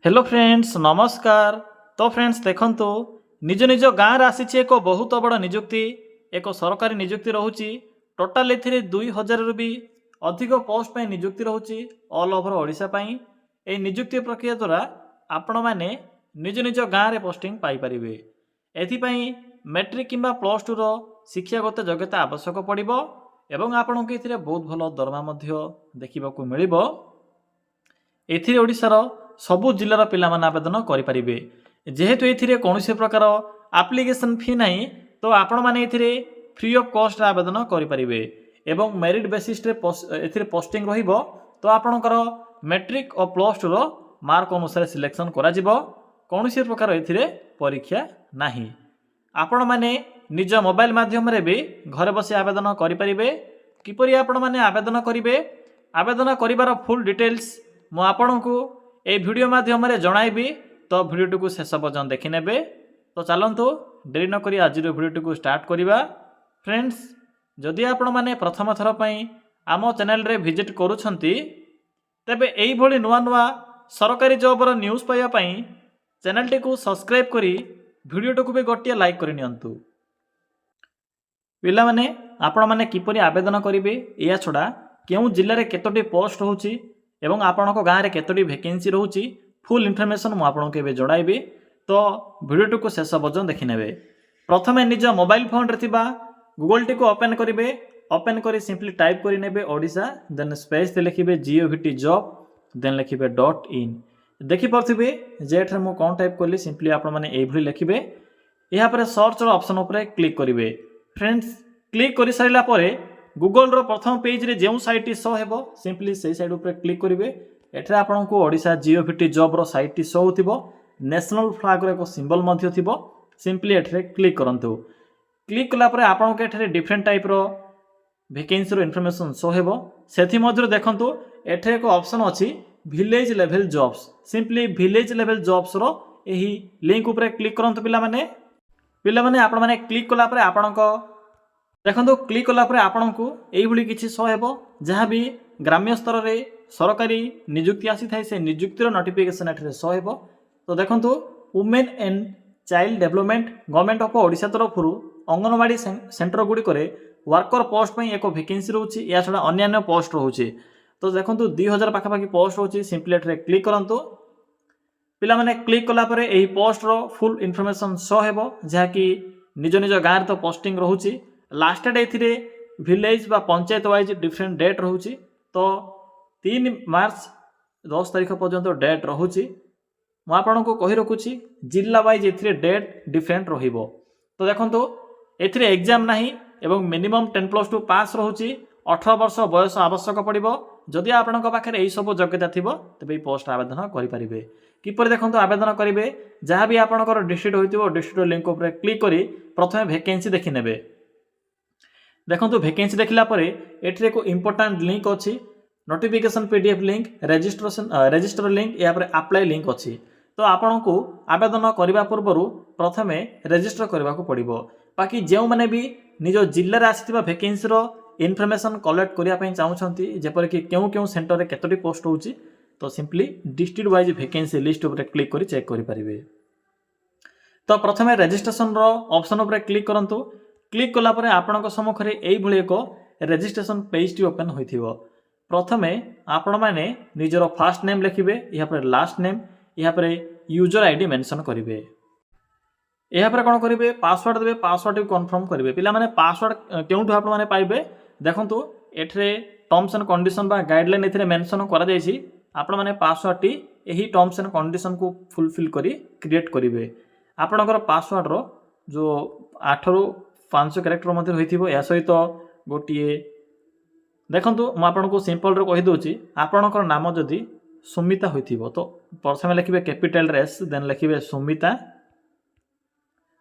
Hello friends नमस्कार। तो friends देखंतु निज निज गाँव रे आसी एक बहुत बड़ निजुक्ति एक सरकारी निजुक्ति रोचे। टोटाल ए 2000 रु भी अधिक पोस्ट पे निजुक्ति रोचे ऑल ओवर ओडिशा पई। ए निजुक्ति प्रक्रिया द्वारा आपण माने निज निज गाँव रे पोस्टिंग पाई परिबे। एथिपई मैट्रिक किंबा प्लस टू रो शिक्षागत योग्यता आवश्यक पड़िबो एवं आपण को एथिरे बहुत भलो दरमा मध्य देखिबा को मिलिबो। एथिरे ओडिशार सबु जिलार पिला माने आवेदन करें। जेहेतु ये कौन प्रकार आप्लिकेसन फी ना तो आपण मैंने फ्री ऑफ कॉस्ट आवेदन करें एवं मेरिट बेसिस रे पोस्टिंग रहिबो। तो आपणकर मैट्रिक और प्लस टू रो मार्क अनुसार सिलेक्शन करा जिवो। कौन प्रकार ए परीक्षा नाही। आपण मैंने निज मोबाइल माध्यम रे भी घर बसी आवेदन करें। किपरि आपण मैंने आवेदन करेंगे आवेदन करिवार फुल डिटेल्स मु आपण को ए वीडियो माध्यम रे जणाइबी। तो वीडियो को शेष पर्यटन देखि नेबे। तो चलंतु देरी न करी आज वीडियो को स्टार्ट करिबा। फ्रेंड्स जदि आपण माने प्रथम थर पई आम चैनल रे विजिट करूछंती तेबे एई भली नुवा नुवा सरकारी जॉब रो न्यूज़ पाइबा पई चैनल टी को सब्सक्राइब करी वीडियो को भी गोटिया लाइक करि नियंतु। पिला माने आपण माने किपरि आवेदन करिवे या छडा केउ जिल्ला रे केतोटी पोस्ट होउची एवं आपण को गाँव में केतोटी वैकेंसी रोची फुल इनफॉरमेशन मु आपन के जणाइबी। तो वीडियो को शेष पर्यटन देखि नेबे। प्रथमे निज मोबाइल फोन रे थिबा गूगल टी को ओपन करिवे। ओपन करी सिंपली टाइप करि नेबे ओडिशा देन स्पेस ते लिखिबे GOVT जॉब देन लिखिबे .in। देखि परथिबे जे एठरे मु कोन टाइप करली सिंपली आपण माने एई भली लिखिबे। या पर सर्च रो ऑप्शन ऊपर क्लिक करिवे। फ्रेंड्स क्लिक करि सारिला परे गूगल रो प्रथम पेज रे जेउ साइट शो हेबो सिंपली से साइड ऊपर क्लिक करिवे। एठरे आपन को ओडिशा GOVT जॉब रो साइट शो होतिबो। नेशनल फ्लैग रो एक सिंबल मध्य थिबो सिंपली एठरे क्लिक करंतु। क्लिक कला परे आपन को एठरे डिफरेंट टाइप रो वैकेंसी रो इन्फॉर्मेशन शो हेबो। सेथि मध्य देखंतु एठरे एक ऑप्शन अछि village level jobs. Simply village level jobs रो एही लिंक ऊपर क्लिक करंतु। पिला माने आपण माने क्लिक कला परे आपन को देखो क्लिक कला परे आपण को एई भली किछि शो हेबो जहाँ भी ग्राम्य स्तर रे सरकारी नियुक्ति आसी थाए से नियुक्तिर नोटिफिकेशन एठरे शो हेबो। तो देखंतु women and child development government of Odisha तरफरु अंगनवाड़ी सेंटर गुडी करे वर्कर पोस्ट पई एक वैकेंसी रहउची या छडा अन्य पोस्ट रहउची। तो देखंतु 2000 पाखा पाखी पोस्ट रहउची सिंपली एठरे क्लिक करंतु। पिला माने क्लिक कला परे एही पोस्ट रो फुल इन्फॉर्मेशन शो हेबो जहा कि निज निज गाँव तो पोस्टिंग रहउची। लास्ट डेट ए विलेज बा पंचायत वाइज डिफरेंट डेट रोचे। तो 3 मार्च 10 तारीख पर्यंत डेट रोचे। मु आपन को कहि रखुची जिला वाइज ए डेट डिफरेंट रहिबो। तो देखंतु एथिरे एग्जाम नाही एवं मिनिमम 10+2 पास रोचे। 18 वर्ष बयस आवश्यक पड़िबो। जदि आपन को पाखरे एई सब योग्यता थिबो तबे पोस्ट आवेदन करि परिबे। किपर देखंतु आवेदन करिवे जहाँ भी आपन डिस्ट्रिक्ट होइतिबो डिस्ट्रिक्ट लिंक ऊपर क्लिक करी प्रथमे वैकेंसी देखि नेबे। देखो वैकेंसी देखला परे एठरे एक इंपोर्टेंट लिंक अच्छी notification PDF link register link या पर अप्लाई लिंक अच्छी। तो आपण को आवेदन करने पूर्व प्रथमे रजिस्टर करने को पड़ो। बाकी जो मैंने भी निज जिले में आसी वैकेंसी इनफॉरमेशन कलेक्ट करने चाहूँगी जेपर कि क्यों क्यों सेंटर में केतोटी पोस्ट होची तो simply district wise vacancy list उपर क्लिक कर चेक करें। तो प्रथमे रजिस्ट्रेशन ऑप्शन उपर क्लिक करंतु। क्लिक कला परे आपन सम्मुख में यही एक रजिस्ट्रेशन पेज टी ओपन होइथिबो। प्रथमे आपण माने निजर फास्ट नेम लिखिबे या पर लास्ट नेम या पर यूजर आईडी मेंशन करिवे। या पर कोन करिवे पासवर्ड देबे पासवर्ड को कंफर्म करिवे। पिला माने पासवर्ड केउठु आपण माने पाइबे देखंतु एठरे टर्म्स एंड कंडीशन बा गाइडलाइन एथरे मेंशन करा जायछि। आपण माने पासवर्ड टी एही टर्म्स एंड कंडीशन को फुलफिल करी क्रिएट करिवे। आपणकर पासवर्ड रो जो 8 रु 500 कैरेक्टर मध्य होइथिबो। या सहित गोटिए देखंतु म आपन को सिंपल रे कहि दोची आपनकर नाम जदि सुमिता होइथिबो तो प्रथमे लिखिबे कैपिटल S देन लिखिबे सुमिता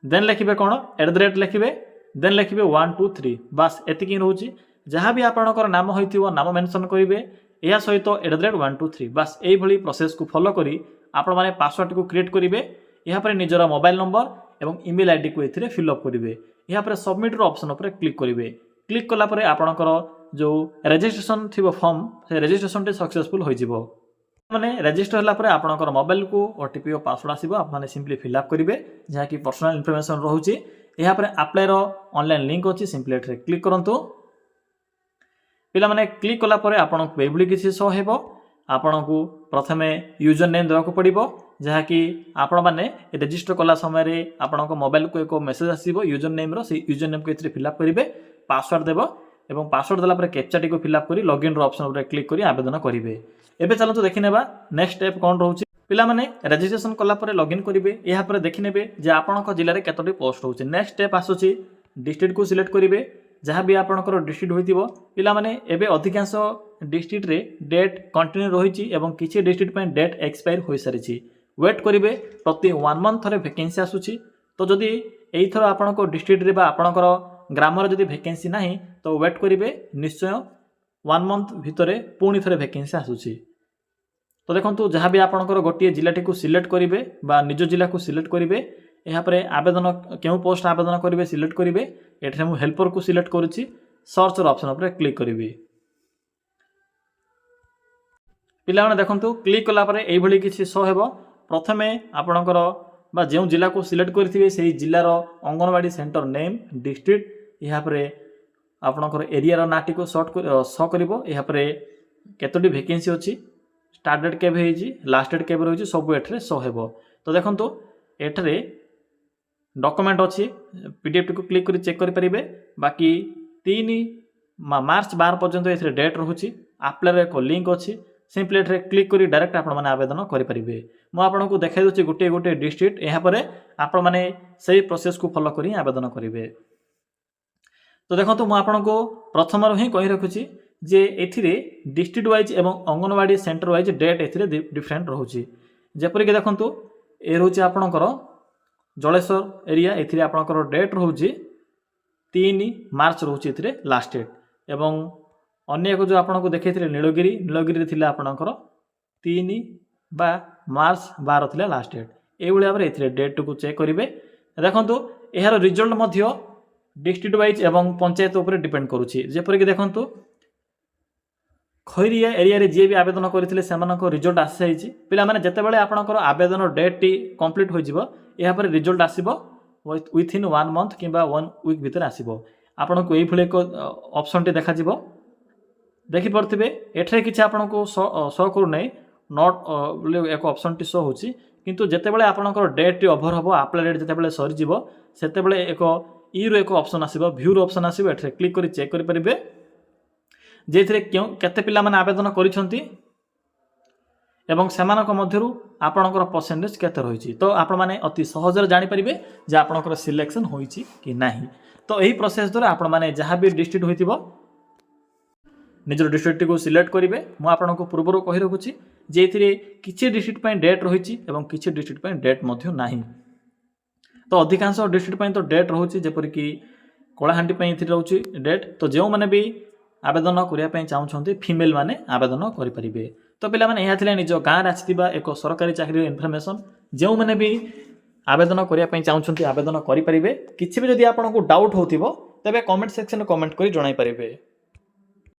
देन लिखिबे कोन @ लिखिबे देन लिखिबे 1 2 3 बस एतिकी रहउची। जहाँ भी आपनकर नाम होइथिबो नाम मेंशन करिवे या सहित @ 1 2 3 बस एई भली प्रोसेस को फॉलो करी आपण माने पासवर्ड को क्रिएट करिवे। या पर निजरा मोबाइल नंबर एवं ईमेल आईडी को एथिरे फिल अप करिवे। यहाँ पर सबमिट रो ऑप्शन पर क्लिक करेंगे। क्लिक कला परे आपणकर जो रजिस्ट्रेशन थी फॉर्म से रजिस्ट्रेशन टी सक्सेसफुल हो। मैंने रेजिस्टर होला परे आपनकर मोबाइल को ओटीपी और पासवर्ड आसीबो आप माने सिंपली फिलअप करिवे जहा कि पर्सनल इन्फॉर्मेशन रहउची यहाँ पर अप्लाई रो ऑनलाइन लिंक अछि सिंपली एठरे क्लिक करंतु पिला माने क्लिक कला परे आपनक एभली किछि शो हेबो आपनकु प्रथमे यूजर नेम देबाकू पड़िबो जहा कि आपण माने रेजिस्टर कला समय रे आपनक मोबाइल को एक मेसेज आसीबो यूजर नेम रो से यूजर नेम को एथरे फिलअप करिवे पासवर्ड देबो एवं पासवर्ड देला परे कैप्चा टी को फिलअप करी लॉगिन रो ऑप्शन ऊपर क्लिक करी आवेदन करिवे एबे चलंतु देखि नेबा नेक्स्ट स्टेप कोन रहउची पिला माने रजिस्ट्रेशन कला परे लॉगिन करिवे यहाँ पर देखि नेबे जे आपनक जिल्ला रे केतोटी पोस्ट होउची नेक्स्ट स्टेप आसुची डिस्ट्रिक्ट को सिलेक्ट करिवे जहाँ भी आपनकर डिस्ट्रिक्ट होइतिबो पिला माने एबे अधिकांश डिस्ट्रिक्ट रे डेट कंटिन्यू रहिची एवं किछि डिस्ट्रिक्ट पे डेट एक्सपायर होई सारिची वेट करिवे प्रति 1 मंथ थरे वैकेंसी आसुची तो जदि एई थरो आपनको डिस्ट्रिक्ट रे बा आपनकर ग्राम रे जदि वैकेंसी नाही तो वेट करिवे निश्चय 1 मंथ भितरे पुणी थरे वैकेंसी आसुची तो देखंतु जहाँ भी आपनकर गोटिए जिल्लाटी को सिलेक्ट करिवे बा निज जिल्ला को सिलेक्ट करिवे यहाँ पर आवेदन केउ पोस्ट आवेदन करिवे सिलेक्ट करिवे एठरे मु हेल्पर को सिलेक्ट करूची सर्च रो ऑप्शन ऊपर क्लिक करिवे पिला माने देखंतु क्लिक कला परे एई भली किछि शो हेबो प्रथमे आपनकर बा जेउ जिल्ला को सिलेक्ट करथिबे सेही जिल्ला रो अंगनवाड़ी सेंटर नेम डिस्ट्रिक्ट यहाँ पर आपनकर एरिया रो नाटी को शो करिवो यहाँ पर केतोटी वैकेंसी अछि स्टार्ट डेट केबे हेजी लास्ट डेट केबे रहउची सब एठरे शो हेबो तो देखंतु एठरे डॉक्यूमेंट अच्छी पीडीएफ को क्लिक करी चेक करि परिबे बाकी 3 मार्च 12 पर्यंत एथरे डेट रहउची अप्लाई रो एक लिंक अछि सिंपली एठरे क्लिक करी डायरेक्ट आपण माने आवेदन करि परिबे मु आपनको देखाइ दोछि गोटे गोटे डिस्ट्रिक्ट यहाँ पर आपण माने सही प्रोसेस को फॉलो करी आवेदन करिवे तो देखंतु मु आपनको प्रथम रो ही कहि रखुछि जे एथिरे डिस्ट्रिक्ट वाइज एवं अंगनवाड़ी सेंटर वाइज डेट एथिरे डिफरेंट रहउची जेपरि के देखंतु ए रहउची आपणकर जलेश्वर एरिया एथिरे आपणकर डेट रहउची 3 मार्च रहउची एथिरे लास्ट डेट एवं अन्य एक जो आपनको देखैथिले नीलगिरी थिला आपणकर 3 बा मार्च 12 थिला लास्ट डेट ए भली भाबरे एथिरे डेट को चेक करिवे देखंतु एहार रिजल्ट मध्य डिस्ट्रिक्ट वाइज एवं पंचायत ऊपर डिपेंड करूची जेपरि के देखंतु खैरिया एरिया रे जे भी आवेदन करथिले सेमानक रिजल्ट आसी जाइछि पिला माने जते बेले आपनकर आवेदन डेट टी कंप्लीट होई जिवो यहाँ पर रिजल्ट आसीबो विथ इन 1 मंथ किबा 1 वीक भीतर आसीबो आपनको एई फले को ऑप्शन टी देखा जिवो देखि परथिबे एठरे किछि आपनको शो करू नै नॉट एक ऑप्शन टी शो होछि किंतु जते बेले आपनकर डेट टी ओवर हबो अप्लाई डेट जते बेले सरी जिवो सेते बेले एक ई रो एक ऑप्शन आसीबो व्यू रो ऑप्शन आसीबो एठरे क्लिक करी चेक करि परिबे जेथिरे केते पिला माने आवेदन करिसंती एवं सेमानक मध्यरु आपनकर परसेंटेज केते रहिछि तो आपण माने अति सहजरे जानि परिबे जे आपनकर सिलेक्शन होइछि कि नाही तो एही प्रोसेस द्वारा आपण माने जहाँ भी डिस्ट्रिक्ट होइतिबो निजर डिस्ट्रिक्ट को सिलेक्ट करिवे मु आपनको पूर्वरो कहि रखुछि जे एथिरे किछि डिस्ट्रिक्ट पय डेट रहिछि एवं किछि डिस्ट्रिक्ट पय डेट मध्य नाही तो अधिकांश डिस्ट्रिक्ट पय तो डेट रहुछि जेपरि कि कोलाहांडी पय एथिरे रहुछि डेट तो जेउ माने भी आवेदन करिया पय चाहुछंती फीमेल माने आवेदन करि परिबे तो पिला माने एहा थिले निज गाँ रे आछिबा एक सरकारी चाकरी इन्फॉर्मेशन जेउ माने भी आवेदन करिया पय चाहुछंती आवेदन करि परिबे किछि भी जदि आपनको डाउट होतिबो तबे कमेंट सेक्शन में कमेंट करी जणाई परिबे।